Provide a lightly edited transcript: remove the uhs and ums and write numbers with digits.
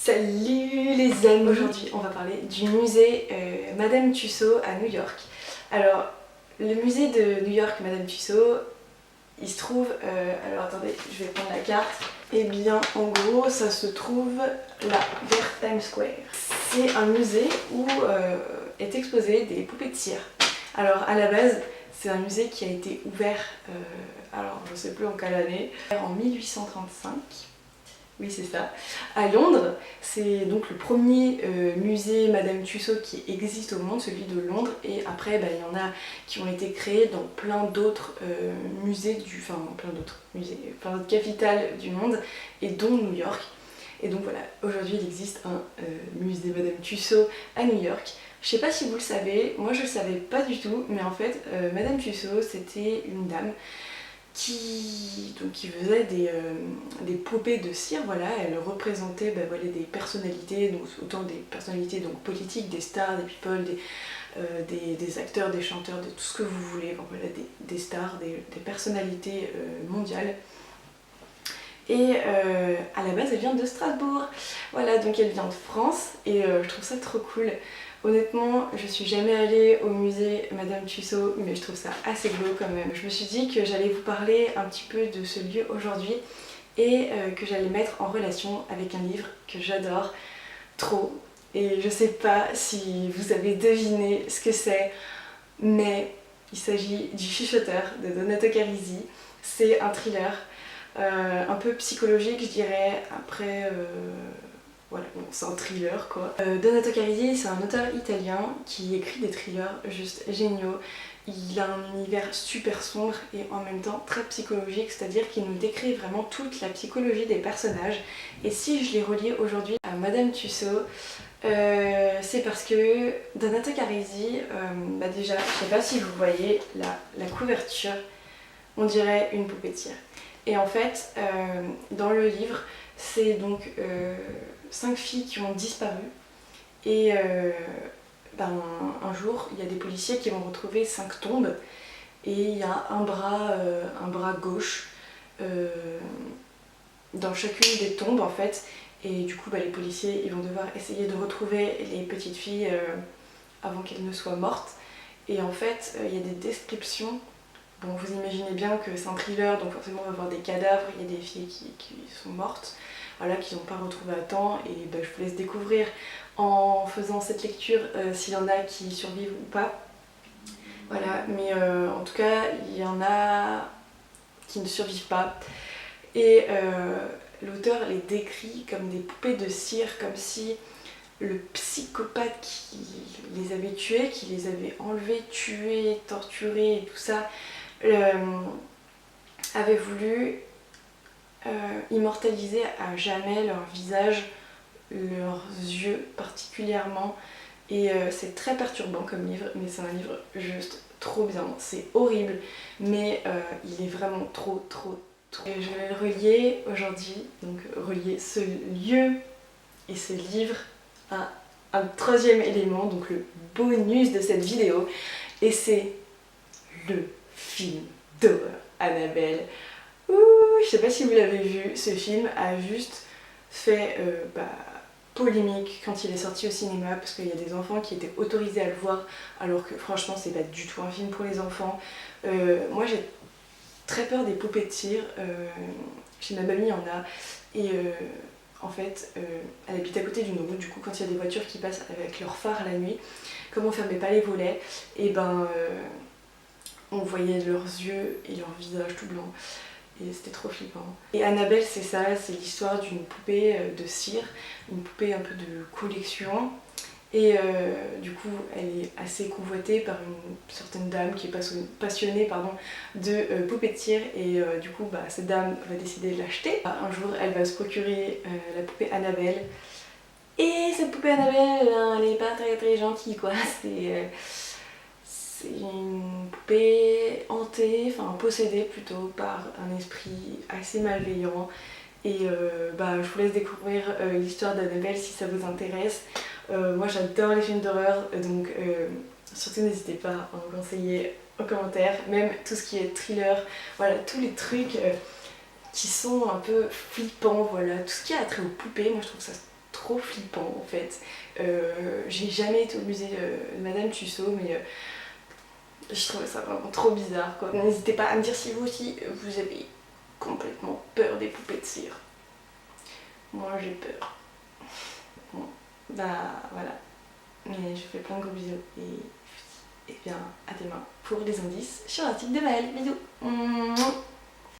Salut les amis! Aujourd'hui on va parler du musée Madame Tussauds à New York. Alors le musée de New York Madame Tussauds, il se trouve, alors attendez, je vais prendre la carte. Et bien en gros ça se trouve là, vers Times Square. C'est un musée où est exposé des poupées de cire. Alors à la base c'est un musée qui a été ouvert, alors je sais plus en quelle année, en 1835. Oui, c'est ça. À Londres, c'est donc le premier musée Madame Tussauds qui existe au monde, celui de Londres. Et après, il y en a qui ont été créés dans plein d'autres musées, plein d'autres capitales du monde, et dont New York. Et donc voilà, aujourd'hui il existe un musée Madame Tussauds à New York. Je sais pas si vous le savez, moi je le savais pas du tout, mais en fait, Madame Tussauds, c'était une dame qui faisait des poupées de cire. Voilà, elle représentait des personnalités, donc autant des personnalités donc, politiques, des stars, des people, des acteurs, des chanteurs, de tout ce que vous voulez, enfin, voilà, des stars, des personnalités mondiales. Et à la base elle vient de Strasbourg, voilà, donc elle vient de France et je trouve ça trop cool. Honnêtement, je suis jamais allée au musée Madame Tussauds, mais je trouve ça assez glauque quand même. Je me suis dit que j'allais vous parler un petit peu de ce lieu aujourd'hui et que j'allais mettre en relation avec un livre que j'adore trop. Et je sais pas si vous avez deviné ce que c'est, mais il s'agit du Chuchoteur de Donato Carisi. C'est un thriller un peu psychologique, je dirais. Après, voilà, bon, c'est un thriller quoi. Donato Carisi, c'est un auteur italien qui écrit des thrillers juste géniaux. Il a un univers super sombre et en même temps très psychologique, c'est-à-dire qu'il nous décrit vraiment toute la psychologie des personnages. Et si je l'ai relié aujourd'hui à Madame Tussauds, c'est parce que Donato Carisi, déjà, je sais pas si vous voyez la couverture, on dirait une poupée de cire. Et en fait, dans le livre, c'est donc 5 filles qui ont disparu. Et un jour, il y a des policiers qui vont retrouver 5 tombes. Et il y a un bras gauche dans chacune des tombes en fait. Et du coup, les policiers ils vont devoir essayer de retrouver les petites filles avant qu'elles ne soient mortes. Et en fait, il y a des descriptions. Bon, vous imaginez bien que c'est un thriller, donc forcément on va voir des cadavres, il y a des filles qui sont mortes, voilà, qui n'ont pas retrouvé à temps, et je vous laisse découvrir en faisant cette lecture s'il y en a qui survivent ou pas. Voilà, mais en tout cas, il y en a qui ne survivent pas. Et l'auteur les décrit comme des poupées de cire, comme si le psychopathe qui les avait tuées, qui les avait enlevées, tuées, torturées et tout ça, avait voulu immortaliser à jamais leur visage, leurs yeux particulièrement. Et c'est très perturbant comme livre, mais c'est un livre juste trop bien. C'est horrible, mais il est vraiment trop. Et je vais le relier aujourd'hui, donc relier ce lieu et ce livre à un troisième élément, donc le bonus de cette vidéo, et c'est le film d'horreur Annabelle. Ouh, je sais pas si vous l'avez vu, ce film a juste fait polémique quand il est sorti au cinéma parce qu'il y a des enfants qui étaient autorisés à le voir alors que franchement c'est pas du tout un film pour les enfants. Moi j'ai très peur des poupées de cire, chez ma mamie il y en a et en fait elle habite à côté d'une route, du coup quand il y a des voitures qui passent avec leurs phares la nuit, comme on fermait pas les volets, et on voyait leurs yeux et leur visage tout blanc. Et c'était trop flippant. Et Annabelle c'est ça, c'est l'histoire d'une poupée de cire, une poupée un peu de collection. Et du coup elle est assez convoitée par une certaine dame qui est passionnée de poupées de cire. Et du coup cette dame va décider de l'acheter. Un jour elle va se procurer la poupée Annabelle. Et cette poupée Annabelle, elle est pas très gentille quoi. C'est une poupée hantée, enfin possédée plutôt par un esprit assez malveillant. Et je vous laisse découvrir l'histoire d'Annabelle si ça vous intéresse. Moi j'adore les films d'horreur, donc surtout n'hésitez pas à me conseiller en commentaire, même tout ce qui est thriller, voilà, tous les trucs qui sont un peu flippants, voilà, tout ce qui a trait aux poupées, moi je trouve ça trop flippant en fait. J'ai jamais été au musée de Madame Tussaud, mais je trouvais ça vraiment trop bizarre quoi. N'hésitez pas à me dire si vous aussi vous avez complètement peur des poupées de cire. Moi j'ai peur. Bon, bah voilà. Mais je vous fais plein de gros bisous et bien à demain pour les indices sur l'article de Maëlle. Bisous.